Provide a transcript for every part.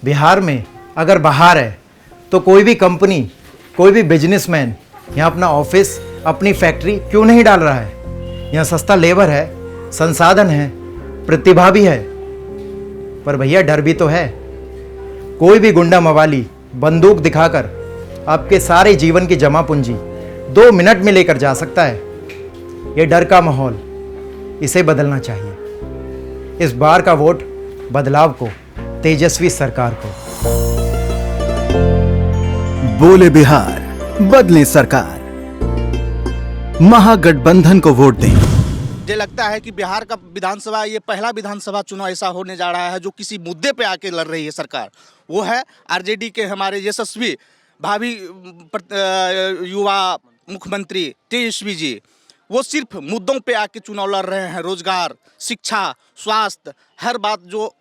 बिहार में अगर बहार है तो कोई भी कंपनी, कोई भी बिजनेसमैन यहाँ अपना ऑफिस, अपनी फैक्ट्री क्यों नहीं डाल रहा है। यहाँ सस्ता लेबर है, संसाधन है, प्रतिभा भी है, पर भैया डर भी तो है। कोई भी गुंडा मवाली बंदूक दिखाकर आपके सारे जीवन की जमा पूंजी 2 मिनट में लेकर जा सकता है। ये डर का माहौल, इसे बदलना चाहिए। इस बार का वोट बदलाव को, तेजस्वी सरकार को। बोले बिहार, बदले सरकार, महागठबंधन को वोट दें। मुझे लगता है कि बिहार का विधानसभा, ये पहला विधानसभा चुनाव ऐसा होने जा रहा है जो किसी मुद्दे पे आके लड़ रही है सरकार। वो है आरजेडी के हमारे यशस्वी भावी युवा मुख्यमंत्री तेजस्वी जी। वो सिर्फ मुद्दों पे आके चुनाव लड़ रहे हैं। रोजगार, शिक्षा, स्वास्थ्य, हर बात जो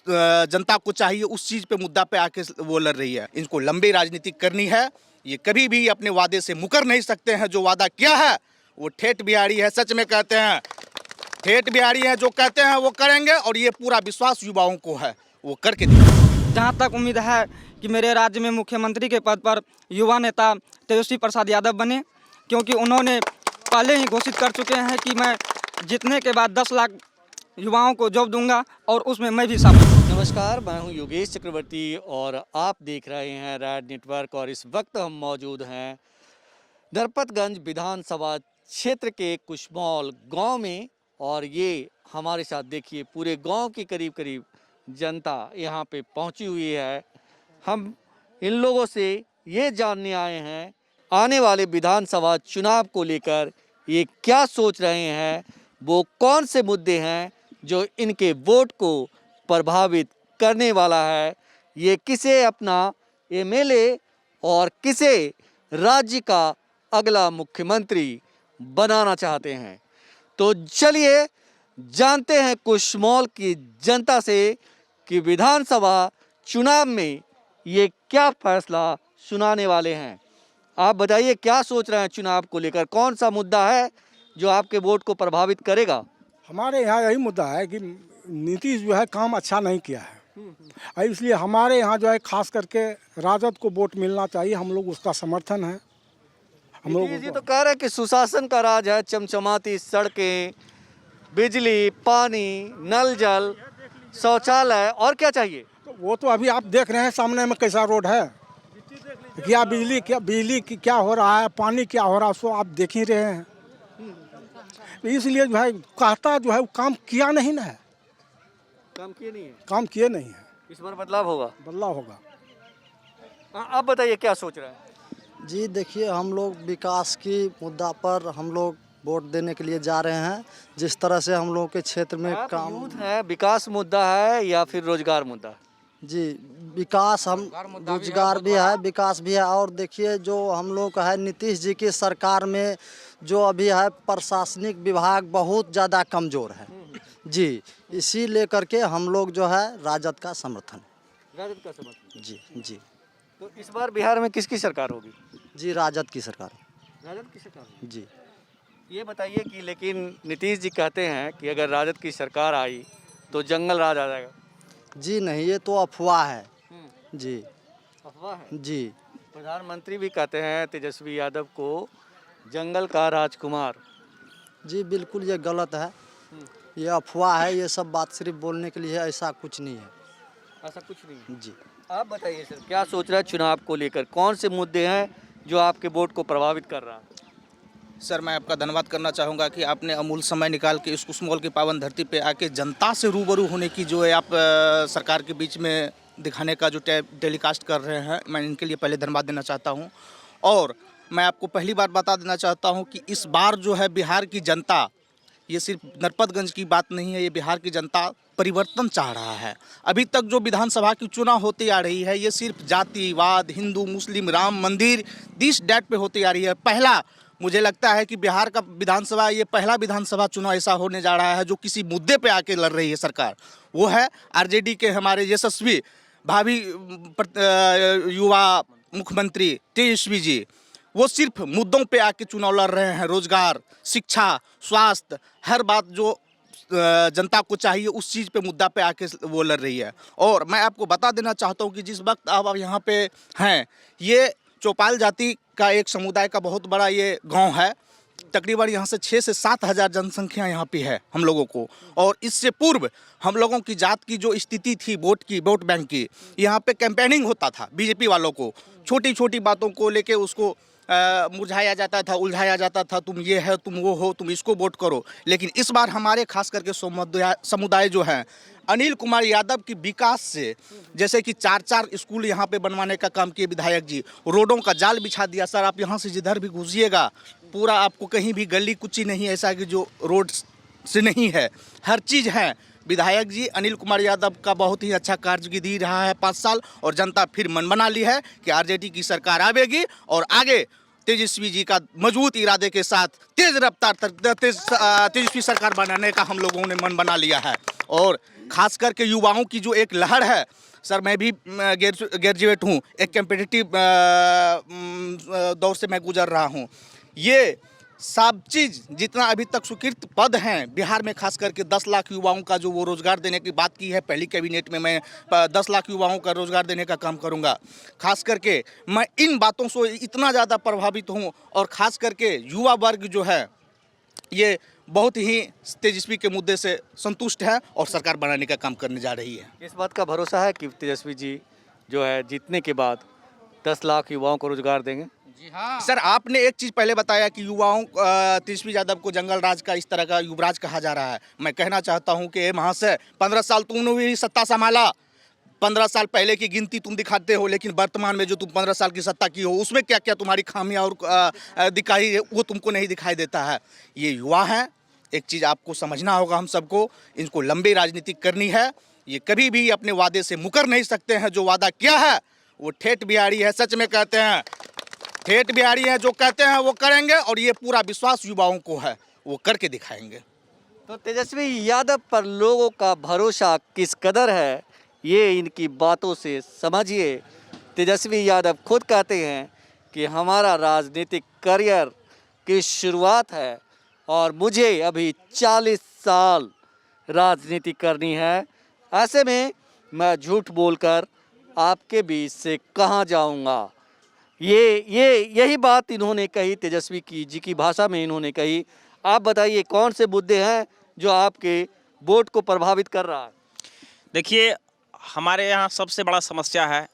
जनता को चाहिए उस चीज़ पे, मुद्दा पे आके वो लड़ रही है। इनको लंबी राजनीति करनी है। ये कभी भी अपने वादे से मुकर नहीं सकते हैं। जो वादा किया है वो ठेठ बिहारी है, सच में कहते हैं ठेठ बिहारी है। जो कहते हैं वो करेंगे, और ये पूरा विश्वास युवाओं को है, वो करके दिखाएंगे। जहाँ तक उम्मीद है कि मेरे राज्य में मुख्यमंत्री के पद पर युवा नेता तेजस्वी प्रसाद यादव बने, क्योंकि उन्होंने पहले ही घोषित कर चुके हैं कि मैं जीतने के बाद 10 लाख युवाओं को जॉब दूंगा, और उसमें मैं भी शामिल। नमस्कार, मैं हूं योगेश चक्रवर्ती और आप देख रहे हैं रैड नेटवर्क। और इस वक्त हम मौजूद हैं नरपतगंज विधानसभा क्षेत्र के कुशमौल गांव में, और ये हमारे साथ देखिए पूरे गांव की करीब करीब जनता यहाँ पे पहुँची हुई है। हम इन लोगों से ये जानने आए हैं आने वाले विधानसभा चुनाव को लेकर ये क्या सोच रहे हैं, वो कौन से मुद्दे हैं जो इनके वोट को प्रभावित करने वाला है, ये किसे अपना एमएलए और किसे राज्य का अगला मुख्यमंत्री बनाना चाहते हैं। तो चलिए जानते हैं कुशमौल की जनता से कि विधानसभा चुनाव में ये क्या फैसला सुनाने वाले हैं। आप बताइए क्या सोच रहे हैं चुनाव को लेकर, कौन सा मुद्दा है जो आपके वोट को प्रभावित करेगा। हमारे यहाँ यही मुद्दा है कि नीतीश जो है काम अच्छा नहीं किया है, इसलिए हमारे यहाँ जो है खास करके राजद को वोट मिलना चाहिए। हम लोग उसका समर्थन है। हम लोग जी तो कह रहे हैं कि सुशासन का राज है, चमचमाती सड़कें, बिजली, पानी, नल जल, शौचालय, और क्या चाहिए। तो वो तो अभी आप देख रहे हैं सामने में कैसा रोड है, क्या बिजली की क्या हो रहा है, पानी क्या हो रहा है, सो आप देख ही रहे हैं। इसलिए जो है कहता जो है वो काम किया नहीं ना है, काम किए नहीं है, काम किए नहीं है। इस बार बदलाव होगा, बदलाव होगा। आप बताइए क्या सोच रहे हैं। जी देखिए, हम लोग विकास की मुद्दा पर हम लोग वोट देने के लिए जा रहे हैं। जिस तरह से हम लोगों के क्षेत्र में काम यूथ है, विकास मुद्दा है या फिर रोजगार मुद्दा। जी विकास, हम रोजगार भी है, विकास भी है। और देखिए जो हम लोग का है नीतीश जी की सरकार में जो अभी है प्रशासनिक विभाग बहुत ज़्यादा कमज़ोर है जी, इसी लेकर के हम लोग जो है राजद का समर्थन, राजद का समर्थन। जी। तो इस बार बिहार में किसकी सरकार होगी। जी राजद की सरकार। राजद की सरकार होगी। जी ये बताइए कि लेकिन नीतीश जी कहते हैं कि अगर राजद की सरकार आई तो जंगल राज आ जाएगा। जी नहीं, ये तो अफवाह है जी, अफवाह है जी। प्रधानमंत्री भी कहते हैं तेजस्वी यादव को जंगल का राजकुमार। जी बिल्कुल ये गलत है, ये अफवाह है। ये सब बात सिर्फ बोलने के लिए है, ऐसा कुछ नहीं है। ऐसा कुछ नहीं है। जी आप बताइए सर, क्या सोच रहे हैं चुनाव को लेकर, कौन से मुद्दे हैं जो आपके वोट को प्रभावित कर रहा है। सर, मैं आपका धन्यवाद करना चाहूँगा कि आपने अमूल समय निकाल के इस कुशमौल की पावन धरती पे आके जनता से रूबरू होने की जो है आप सरकार के बीच में दिखाने का जो टेलीकास्ट कर रहे हैं, मैं इनके लिए पहले धन्यवाद देना चाहता हूँ। और मैं आपको पहली बार बता देना चाहता हूँ कि इस बार जो है बिहार की जनता, ये सिर्फ नरपतगंज की बात नहीं है, ये बिहार की जनता परिवर्तन चाह रहा है। अभी तक जो विधानसभा की चुनाव होती आ रही है ये सिर्फ जातिवाद, हिंदू मुस्लिम, राम मंदिर, दिस डैट पे होती आ रही है। पहला मुझे लगता है कि बिहार का विधानसभा, ये पहला विधानसभा चुनाव ऐसा होने जा रहा है जो किसी मुद्दे पे आके लड़ रही है सरकार। वो है आरजेडी के हमारे यशस्वी भावी युवा मुख्यमंत्री तेजस्वी जी। वो सिर्फ मुद्दों पे आके चुनाव लड़ रहे हैं। रोजगार, शिक्षा, स्वास्थ्य, हर बात जो जनता को चाहिए उस चीज़ पे मुद्दा पे आके वो लड़ रही है। और मैं आपको बता देना चाहता हूँ कि जिस वक्त आप यहाँ पे हैं, ये चौपाल जाति का एक समुदाय का बहुत बड़ा ये गांव है। तकरीबन यहाँ से 6 से 7 हज़ार जनसंख्या यहाँ पे है हम लोगों को। और इससे पूर्व हम लोगों की जात की जो स्थिति थी वोट बैंक की, यहाँ पे कैंपेनिंग होता था बीजेपी वालों को, छोटी छोटी बातों को लेके उसको मुरझाया जाता था, उलझाया जाता था, तुम ये है, तुम वो हो, तुम इसको वोट करो। लेकिन इस बार हमारे खास करके समुदाय जो है अनिल कुमार यादव की विकास से, जैसे कि 4 स्कूल यहाँ पे बनवाने का काम किए विधायक जी, रोडों का जाल बिछा दिया। सर आप यहाँ से जिधर भी घुसिएगा पूरा आपको कहीं भी गली कुची नहीं ऐसा कि जो रोड से नहीं है, हर चीज़ है। विधायक जी अनिल कुमार यादव का बहुत ही अच्छा कार्यकिर्दी रहा है 5 साल, और जनता फिर मन बना ली है कि आरजेडी की सरकार आवेगी और आगे तेजस्वी जी का मजबूत इरादे के साथ तेज रफ्तार तेजस्वी सरकार बनाने का हम लोगों ने मन बना लिया है। और खास करके युवाओं की जो एक लहर है, सर मैं भी ग्रेजुएट हूँ, एक कम्पिटिटिव दौर से मैं गुजर रहा हूँ। ये सब चीज़ जितना अभी तक स्वीकृत पद हैं बिहार में, खास करके 10 लाख युवाओं का जो वो रोज़गार देने की बात की है पहली कैबिनेट में, मैं 10 लाख युवाओं का रोज़गार देने का काम करूंगा। खास करके मैं इन बातों से इतना ज़्यादा प्रभावित हूं, और ख़ास करके युवा वर्ग जो है ये बहुत ही तेजस्वी के मुद्दे से संतुष्ट है और सरकार बनाने का काम करने जा रही है। इस बात का भरोसा है कि तेजस्वी जी जो है जीतने के बाद 10 लाख युवाओं को रोजगार देंगे? सर आपने एक चीज़ पहले बताया कि युवाओं तेजस्वी यादव को जंगल राज का इस तरह का युवराज कहा जा रहा है। मैं कहना चाहता हूं कि महाशय 15 साल तुमने भी सत्ता संभाला, 15 साल पहले की गिनती तुम दिखाते हो, लेकिन वर्तमान में जो तुम 15 साल की सत्ता की हो उसमें क्या क्या तुम्हारी खामियां और दिखाई है वो तुमको नहीं दिखाई देता है। ये युवा हैं, एक चीज़ आपको समझना होगा हम सबको, इनको लंबी राजनीति करनी है। ये कभी भी अपने वादे से मुकर नहीं सकते हैं। जो वादा किया है वो ठेठ बिहारी है, सच में कहते हैं ठेठ बिहारी है, जो कहते हैं वो करेंगे, और ये पूरा विश्वास युवाओं को है, वो करके दिखाएंगे। तो तेजस्वी यादव पर लोगों का भरोसा किस कदर है ये इनकी बातों से समझिए। तेजस्वी यादव खुद कहते हैं कि हमारा राजनीतिक करियर की शुरुआत है और मुझे अभी 40 साल राजनीति करनी है। ऐसे में मैं झूठ बोलकर आपके बीच से कहाँ जाऊँगा। यही बात इन्होंने कही, तेजस्वी जी की भाषा में इन्होंने कही। आप बताइए कौन से मुद्दे हैं जो आपके वोट को प्रभावित कर रहा है? देखिए हमारे यहाँ सबसे बड़ा समस्या है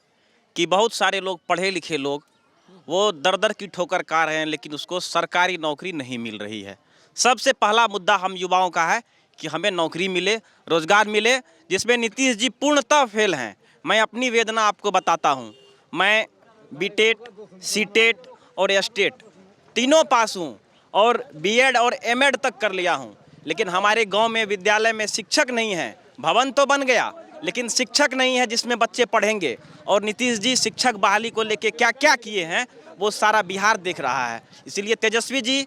कि बहुत सारे लोग पढ़े लिखे लोग वो दर दर की ठोकर खा रहे हैं, लेकिन उसको सरकारी नौकरी नहीं मिल रही है। सबसे पहला मुद्दा हम युवाओं का है कि हमें नौकरी मिले, रोजगार मिले, जिसमें नीतीश जी पूर्णतः फेल हैं। मैं अपनी वेदना आपको बताता हूँ। मैं बीटेट, सीटेट और एस्टेट तीनों पास हूँ और बीएड और एमएड तक कर लिया हूँ, लेकिन हमारे गांव में विद्यालय में शिक्षक नहीं है। भवन तो बन गया लेकिन शिक्षक नहीं है जिसमें बच्चे पढ़ेंगे। और नीतीश जी शिक्षक बहाली को लेके क्या क्या किए हैं वो सारा बिहार देख रहा है। इसीलिए तेजस्वी जी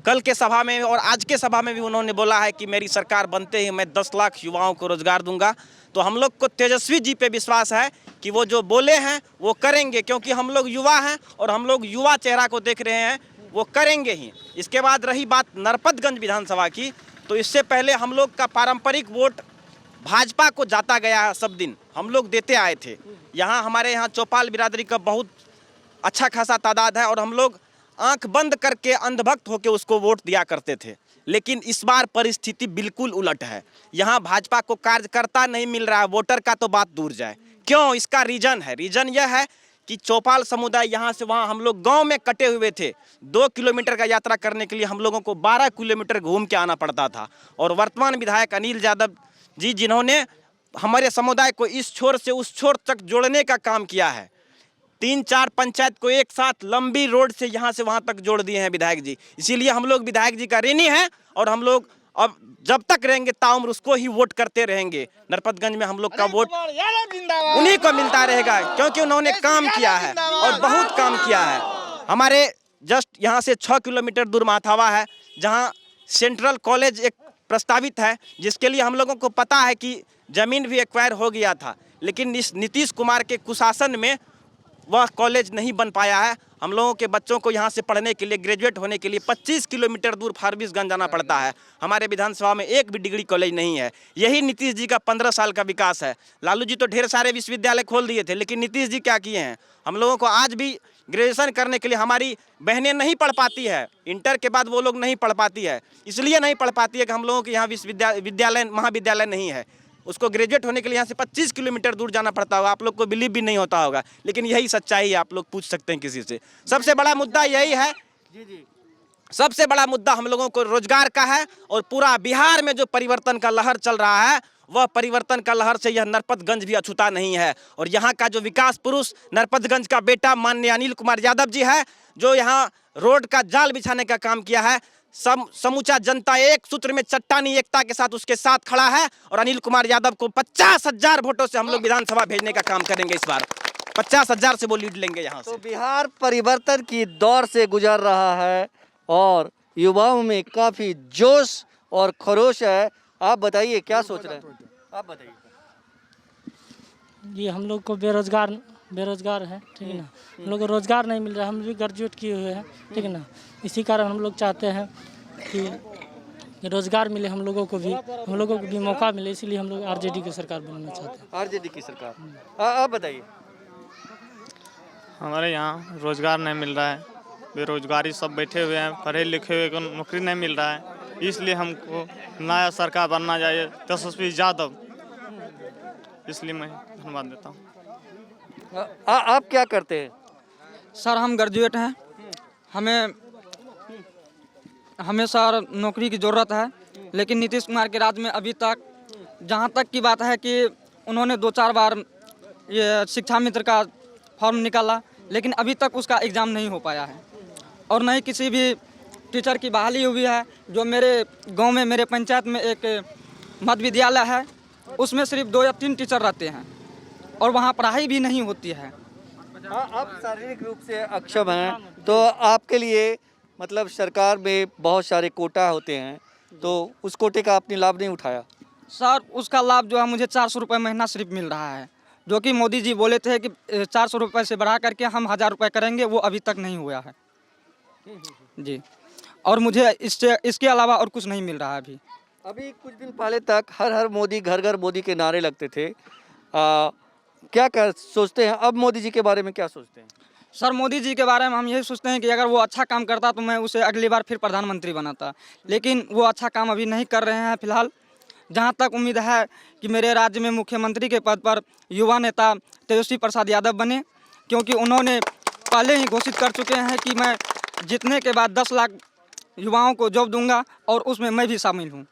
कल के सभा में और आज के सभा में भी उन्होंने बोला है कि मेरी सरकार बनते ही मैं 10 लाख युवाओं को रोजगार दूंगा। तो हम लोग को तेजस्वी जी पे विश्वास है कि वो जो बोले हैं वो करेंगे, क्योंकि हम लोग युवा हैं और हम लोग युवा चेहरा को देख रहे हैं, वो करेंगे ही। इसके बाद रही बात नरपतगंज विधानसभा की, तो इससे पहले हम लोग का पारंपरिक वोट भाजपा को जाता गया है। सब दिन हम लोग देते आए थे। यहाँ हमारे यहाँ चौपाल बिरादरी का बहुत अच्छा खासा तादाद है और हम लोग आंख बंद करके अंधभक्त होकर उसको वोट दिया करते थे। लेकिन इस बार परिस्थिति बिल्कुल उलट है। यहाँ भाजपा को कार्यकर्ता नहीं मिल रहा है, वोटर का तो बात दूर जाए। क्यों? इसका रीजन है। रीजन यह है कि चौपाल समुदाय यहाँ से वहाँ हम लोग गांव में कटे हुए थे। 2 किलोमीटर का यात्रा करने के लिए हम लोगों को 12 किलोमीटर घूम के आना पड़ता था। और वर्तमान विधायक अनिल यादव जी, जिन्होंने हमारे समुदाय को इस छोर से उस छोर तक जोड़ने का काम किया है, 3-4 पंचायत को एक साथ लंबी रोड से यहाँ से वहाँ तक जोड़ दिए हैं विधायक जी। इसीलिए हम लोग विधायक जी का ऋणी हैं और हम लोग अब जब तक रहेंगे ताउम्र उसको ही वोट करते रहेंगे। नरपतगंज में हम लोग का वोट उन्हीं को मिलता रहेगा, क्योंकि उन्होंने काम किया है और बहुत काम किया है। हमारे जस्ट यहाँ से 6 किलोमीटर दूर माथावा है, जहाँ सेंट्रल कॉलेज एक प्रस्तावित है, जिसके लिए हम लोगों को पता है कि ज़मीन भी एक्वायर हो गया था, लेकिन इस नीतीश कुमार के कुशासन में वह कॉलेज नहीं बन पाया है। हम लोगों के बच्चों को यहाँ से पढ़ने के लिए, ग्रेजुएट होने के लिए 25 किलोमीटर दूर फारबिसगंज जाना पड़ता है। हमारे विधानसभा में एक भी डिग्री कॉलेज नहीं है। यही नीतीश जी का 15 साल का विकास है। लालू जी तो ढेर सारे विश्वविद्यालय खोल दिए थे, लेकिन नीतीश जी क्या किए हैं? हम लोगों को आज भी ग्रेजुएशन करने के लिए हमारी बहनें नहीं पढ़ पाती है। इंटर के बाद वो लोग नहीं पढ़ पाती है। इसलिए नहीं पढ़ पाती है कि हम लोगों के यहाँ विद्यालय महाविद्यालय नहीं है। उसको ग्रेजुएट होने के लिए यहाँ से 25 किलोमीटर दूर जाना पड़ता होगा। आप लोग को बिलीव भी नहीं होता होगा, लेकिन यही सच्चाई है। आप लोग पूछ सकते हैं किसी से। सबसे बड़ा मुद्दा यही है, सबसे बड़ा मुद्दा हम लोगों को रोजगार का है। और पूरा बिहार में जो परिवर्तन का लहर चल रहा है, वह परिवर्तन का लहर से यह नरपतगंज भी अछूता नहीं है। और यहाँ का जो विकास पुरुष नरपतगंज का बेटा माननीय अनिल कुमार यादव जी है, जो यहाँ रोड का जाल बिछाने का काम किया है। समूचा जनता एक सूत्र में चट्टानी एकता के साथ उसके साथ खड़ा है। और अनिल कुमार यादव को 50,000 वोटों से हम लोग विधानसभा भेजने का काम करेंगे। इस बार 50,000 से वो लीड लेंगे यहाँ से। तो बिहार परिवर्तन की दौर से गुजर रहा है और युवाओं में काफी जोश और खरोश है। आप बताइए क्या सोच रहे हैं? आप बताइए। ये हम लोग को बेरोजगार है, ठीक है ना। हम लोग को रोजगार नहीं मिल रहा है। हम भी ग्रेजुएट किए हुए हैं, ठीक है ना। इसी कारण हम लोग चाहते हैं कि रोजगार मिले हम लोगों को भी मौका मिले। इसीलिए हम लोग आरजेडी की सरकार बनाना चाहते हैं। आरजेडी की सरकार। आप बताइए। हमारे यहाँ रोजगार नहीं मिल रहा है। बेरोजगारी सब बैठे हुए हैं, पढ़े लिखे हुए को नौकरी नहीं मिल रहा है। इसलिए हमको नया सरकार बनना चाहिए, तेजस्वी यादव। इसलिए मैं धन्यवाद देता हूँ। आप क्या करते हैं? सर हम ग्रेजुएट हैं। हमें सर नौकरी की ज़रूरत है, लेकिन नीतीश कुमार के राज में अभी तक, जहाँ तक की बात है कि उन्होंने 2-4 बार ये शिक्षा मित्र का फॉर्म निकाला, लेकिन अभी तक उसका एग्ज़ाम नहीं हो पाया है। और न ही किसी भी टीचर की बहाली हुई है। जो मेरे गांव में, मेरे पंचायत में एक मध्य विद्यालय है, उसमें सिर्फ 2 या 3 टीचर रहते हैं और वहाँ पढ़ाई भी नहीं होती है। आप शारीरिक रूप से अक्षम हैं, तो आपके लिए मतलब सरकार में बहुत सारे कोटा होते हैं, तो उस कोटे का आपने लाभ नहीं उठाया? सर उसका लाभ जो है मुझे 400 रुपये महीना सिर्फ मिल रहा है, जो कि मोदी जी बोले थे कि 400 रुपये से बढ़ा करके हम 1000 रुपये करेंगे। वो अभी तक नहीं हुआ है जी। और मुझे इसके अलावा और कुछ नहीं मिल रहा है अभी। कुछ दिन पहले तक हर हर मोदी, घर घर मोदी के नारे लगते थे। क्या सोचते हैं अब मोदी जी के बारे में? क्या सोचते हैं? सर मोदी जी के बारे में हम यही सोचते हैं कि अगर वो अच्छा काम करता तो मैं उसे अगली बार फिर प्रधानमंत्री बनाता, लेकिन वो अच्छा काम अभी नहीं कर रहे हैं फिलहाल। जहाँ तक उम्मीद है कि मेरे राज्य में मुख्यमंत्री के पद पर युवा नेता तेजस्वी प्रसाद यादव बने, क्योंकि उन्होंने पहले ही घोषित कर चुके हैं कि मैं जीतने के बाद 10 लाख युवाओं को जॉब दूंगा और उसमें मैं भी शामिल हूँ।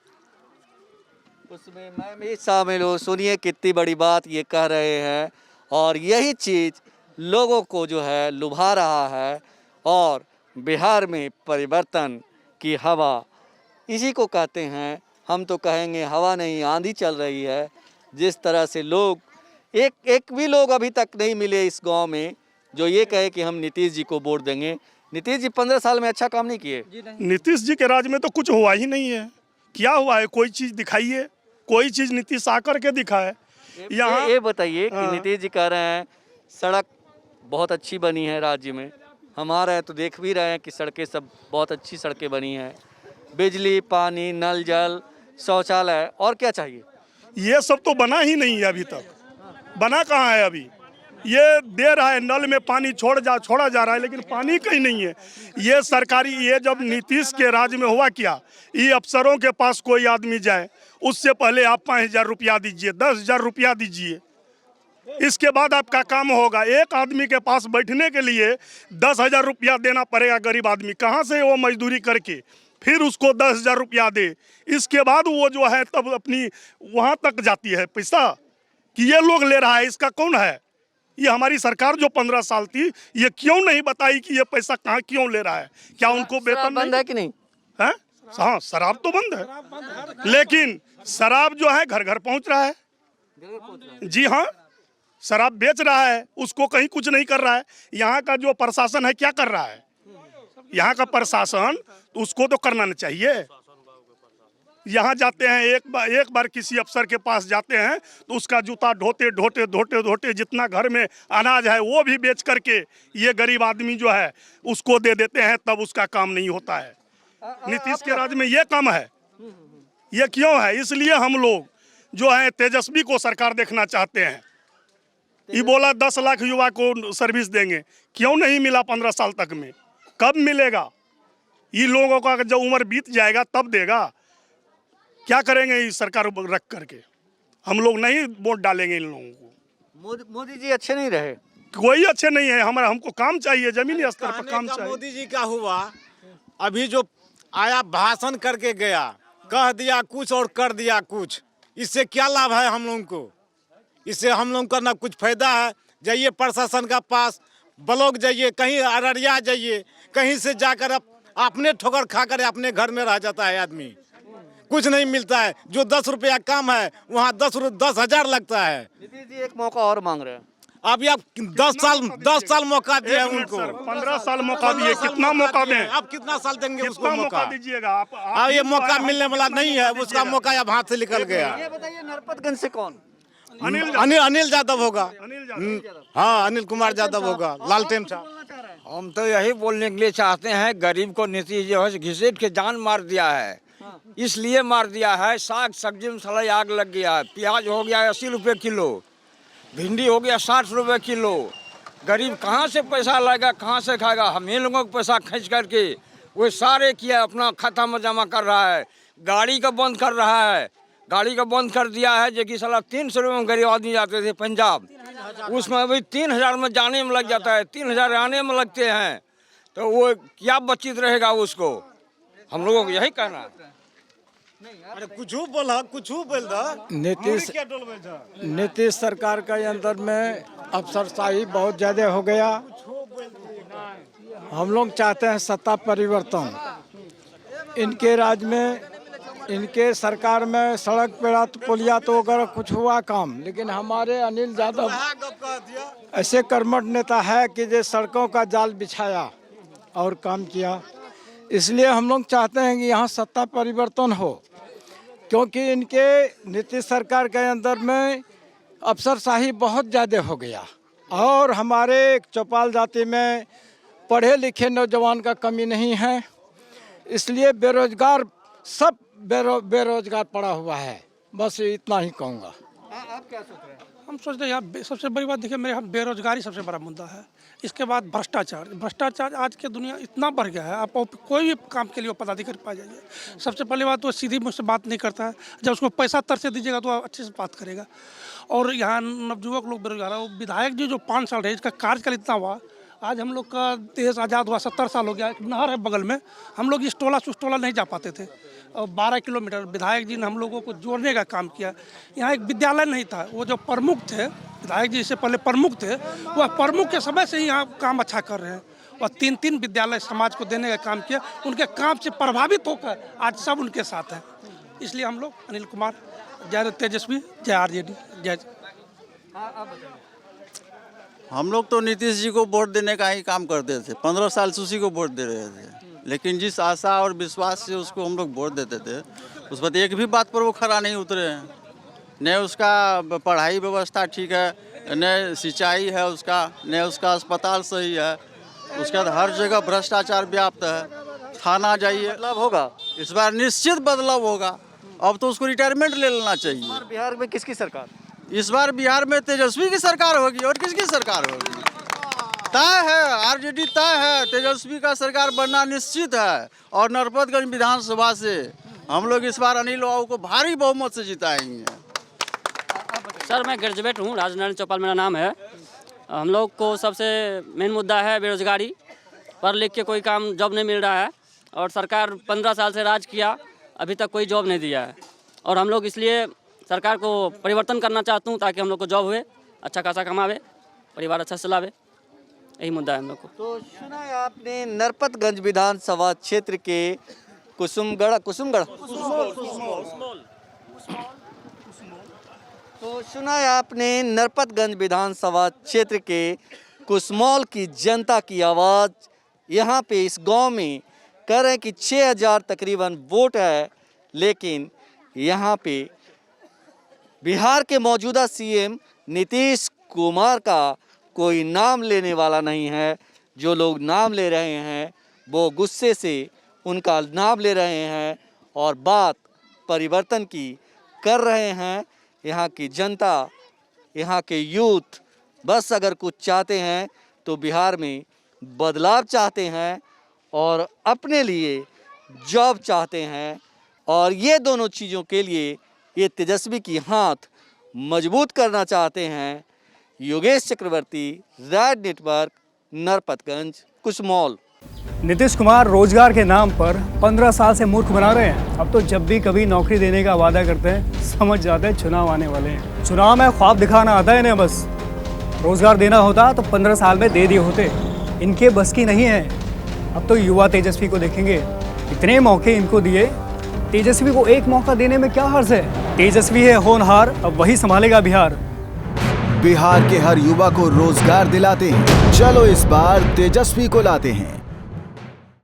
उसमें मैं भी शामिल हूँ। सुनिए कितनी बड़ी बात ये कह रहे हैं, और यही चीज़ लोगों को जो है लुभा रहा है। और बिहार में परिवर्तन की हवा इसी को कहते हैं। हम तो कहेंगे हवा नहीं, आंधी चल रही है। जिस तरह से लोग एक भी लोग अभी तक नहीं मिले इस गांव में जो ये कहे कि हम नीतीश जी को वोट देंगे। नीतीश जी 15 साल में अच्छा काम नहीं किए। नीतीश जी के राज में तो कुछ हुआ ही नहीं है। क्या हुआ है? कोई चीज़ दिखाइए, कोई चीज़ नीतीश आकर के दिखाए। यहाँ ये बताइए कि नीतीश जी कह रहे हैं सड़क बहुत अच्छी बनी है राज्य में। हम आ रहे हैं तो देख भी रहे हैं कि सड़कें सब बहुत अच्छी सड़कें बनी हैं, बिजली, पानी, नल जल, शौचालय, और क्या चाहिए? ये सब तो बना ही नहीं है अभी तक। बना कहाँ है अभी? ये दे रहा है, नल में पानी छोड़ा जा रहा है, लेकिन पानी कहीं नहीं है। ये सरकारी, ये जब नीतीश के राज में हुआ क्या, ये अफसरों के पास कोई आदमी जाए उससे पहले आप 5,000 रुपया दीजिए, 10,000 रुपया दीजिए, इसके बाद आपका काम होगा। एक आदमी के पास बैठने के लिए 10,000 रुपया देना पड़ेगा गरीब आदमी। कहाँ से वो मजदूरी करके फिर उसको 10,000 रुपया दे, इसके बाद वो जो है तब अपनी वहाँ तक जाती है पैसा कि ये लोग ले रहा है। इसका कौन है? ये हमारी सरकार जो 15 साल थी, ये क्यों नहीं बताई कि ये पैसा कहाँ क्यों ले रहा है? क्या उनको वेतन बंद है कि नहीं है? हाँ, शराब तो बंद है, लेकिन शराब जो है घर घर पहुँच रहा है। जी हाँ, शराब बेच रहा है, उसको कहीं कुछ नहीं कर रहा है। यहाँ का जो प्रशासन है क्या कर रहा है? यहाँ का प्रशासन उसको तो करना नहीं चाहिए। यहाँ जाते हैं, एक बार किसी अफसर के पास जाते हैं तो उसका जूता ढोते ढोते ढोते ढोते जितना घर में अनाज है वो भी बेच करके ये गरीब आदमी जो है उसको दे देते हैं, तब उसका काम नहीं होता है। नीतीश के राज में ये कम है। ये क्यों है? इसलिए हम लोग जो है तेजस्वी को सरकार देखना चाहते हैं। ये बोला 10 लाख युवा को सर्विस देंगे, क्यों नहीं मिला 15 साल तक में? कब मिलेगा? ये लोगों का जब उम्र बीत जाएगा तब देगा। क्या करेंगे ये सरकार रख करके? हम लोग नहीं वोट डालेंगे इन लोगों को। मोदी जी अच्छे नहीं रहे, कोई अच्छे नहीं है। हमको काम चाहिए, जमीनी स्तर पर काम चाहिए। मोदी जी का हुआ, अभी जो आया भाषण करके गया, कह दिया कुछ और कर दिया कुछ। इससे क्या लाभ है हम लोगों को? इससे हम लोगों का ना कुछ फायदा है। जाइए प्रशासन का पास, ब्लॉक जाइए, कहीं अररिया जाइए, कहीं से जाकर अपने ठोकर खा कर अपने घर में रह जाता है आदमी। कुछ नहीं मिलता है। जो 10 रुपया काम है वहाँ 10,000 लगता है। नीतीश जी एक मौका और मांग रहे हैं। अभी आप 10 साल मौका दिए उनको। 15 साल मौका दिए, कितना मौका दें? आप कितना साल देंगे उसको कितना मौका? दीजिएगा आप? अब ये मौका मिलने वाला नहीं है, उसका मौका अब हाथ से निकल गया। ये बताइए नरपतगंज से कौन? अनिल यादव होगा। हाँ, अनिल कुमार यादव होगा। लालटेन साहब। हम तो यही बोलने के लिए चाहते हैं, गरीब को नीतीश जो है घिसेट के जान मार दिया है। इसलिए मार दिया है, साग सब्जी मसाला आग लग गया है। प्याज हो गया 80 रुपये किलो, भिंडी हो गया 60 रुपये किलो। गरीब कहाँ से पैसा लाएगा, कहाँ से खाएगा? हम इन लोगों को पैसा खींच करके वो सारे किया अपना खाता में जमा कर रहा है। गाड़ी का बंद कर रहा है, गाड़ी का बंद कर दिया है। जो कि साला 300 रुपये में गरीब आदमी जाते थे पंजाब, उसमें अभी 3,000 में जाने में लग जाता है, 3,000 आने में लगते हैं। तो वो क्या बचित रहेगा उसको? हम लोगों को यही कहना है। अरे कुछ बोल दो। नीतीश सरकार के अंदर में अफसरशाही बहुत ज़्यादा हो गया। हम लोग चाहते हैं सत्ता परिवर्तन। इनके राज में, इनके सरकार में सड़क पेड़ा तो पुलिया तो वगैरह कुछ हुआ काम, लेकिन हमारे अनिल यादव ऐसे कर्मठ नेता है कि जो सड़कों का जाल बिछाया और काम किया। इसलिए हम लोग चाहते हैं कि यहाँ सत्ता परिवर्तन हो, क्योंकि इनके नीतीश सरकार के अंदर में अफसरशाही बहुत ज़्यादा हो गया। और हमारे चौपाल जाति में पढ़े लिखे नौजवान का कमी नहीं है, इसलिए बेरोजगार सब बेरोजगार पड़ा हुआ है। बस इतना ही कहूँगा। आप क्या सोच रहे हैं? हम सोचते हैं यहाँ सबसे बड़ी बात देखिए, मेरे यहाँ बेरोजगारी सबसे बड़ा मुद्दा है। इसके बाद भ्रष्टाचार आज के दुनिया इतना बढ़ गया है, आप कोई भी काम के लिए पदाधिकारी पा जाइए। सबसे पहली बात तो सीधी मुझसे बात नहीं करता है, जब उसको पैसा तरसे दीजिएगा तो अच्छे से बात करेगा। और यहाँ नवयुवक लोग बेरोजगार है। विधायक जी जो 5 साल रहे, इसका कार्यकाल इतना हुआ, आज हम लोग का देश आज़ाद हुआ 70 साल हो गया। एक नहर है बगल में, हम लोग इस टोला से उस टोला नहीं जा पाते थे। और 12 किलोमीटर विधायक जी ने हम लोगों को जोड़ने का काम किया। यहाँ एक विद्यालय नहीं था, वो जो प्रमुख थे, विधायक जी से पहले प्रमुख थे, वह प्रमुख के समय से ही यहाँ काम अच्छा कर रहे हैं। और 3 विद्यालय समाज को देने का काम किया। उनके काम से प्रभावित होकर आज सब उनके साथ हैं। इसलिए हम लोग अनिल कुमार, जय तेजस्वी, जय आरजेडी, जय। हम लोग तो नीतीश जी को वोट देने का ही काम करते थे, 15 साल से उसी को वोट दे रहे थे। लेकिन जिस आशा और विश्वास से उसको हम लोग वोट देते थे, उस पर एक भी बात पर वो खरा नहीं उतरे हैं। न उसका पढ़ाई व्यवस्था ठीक है, न सिंचाई है उसका, न उसका अस्पताल सही है। उसके बाद हर जगह भ्रष्टाचार व्याप्त है। थाना जाइए, बदलाव होगा इस बार निश्चित बदलाव होगा। अब तो उसको रिटायरमेंट ले लेना चाहिए। बिहार में किसकी सरकार? इस बार बिहार में तेजस्वी की सरकार होगी। और किसकी सरकार होगी? तय है, आरजेडी तय है, तेजस्वी का सरकार बनना निश्चित है। और नरपतगंज विधानसभा से हम लोग इस बार अनिल बाबू को भारी बहुमत से जिताएंगे। सर मैं ग्रेजुएट हूँ, राजनारायण चौपाल मेरा नाम है। हम लोग को सबसे मेन मुद्दा है बेरोजगारी। पढ़ लिख के कोई काम जॉब नहीं मिल रहा है, और सरकार 15 साल से राज किया, अभी तक कोई जॉब नहीं दिया है। और हम लोग इसलिए सरकार को परिवर्तन करना चाहता हूँ, ताकि हम लोग को जॉब हुए, अच्छा खासा कमावे, परिवार अच्छा चलावे। यही मुद्दा है हम लोग को। तो सुना है आपने नरपतगंज विधानसभा क्षेत्र के कुसुमगढ़ तो सुना है आपने नरपतगंज विधानसभा क्षेत्र के कुसमौल की जनता की आवाज़। यहाँ पे इस गांव में कह रहे हैं कि 6,000 तकरीबन वोट है, लेकिन यहाँ पे बिहार के मौजूदा सीएम नीतीश कुमार का कोई नाम लेने वाला नहीं है। जो लोग नाम ले रहे हैं वो गुस्से से उनका नाम ले रहे हैं और बात परिवर्तन की कर रहे हैं। यहाँ की जनता, यहाँ के यूथ बस अगर कुछ चाहते हैं तो बिहार में बदलाव चाहते हैं और अपने लिए जॉब चाहते हैं। और ये दोनों चीज़ों के लिए ये तेजस्वी की हाथ मजबूत करना चाहते हैं। योगेश चक्रवर्ती, रेड नेटवर्क, नरपतगंज, कुशमोल। नीतीश कुमार रोजगार के नाम पर 15 साल से मूर्ख बना रहे हैं। अब तो जब भी कभी नौकरी देने का वादा करते हैं समझ जाते हैं चुनाव आने वाले हैं। चुनाव में ख्वाब दिखाना आता है इन्हें, बस रोजगार देना होता तो 15 साल में दे दिए होते। इनके बस की नहीं है। अब तो युवा तेजस्वी को देखेंगे, इतने मौके इनको दिए, तेजस्वी को एक मौका देने में क्या हर्ज है। तेजस्वी है होनहार, अब वही संभालेगा बिहार। बिहार के हर युवा को रोजगार दिलाते हैं। चलो इस बार तेजस्वी को लाते हैं।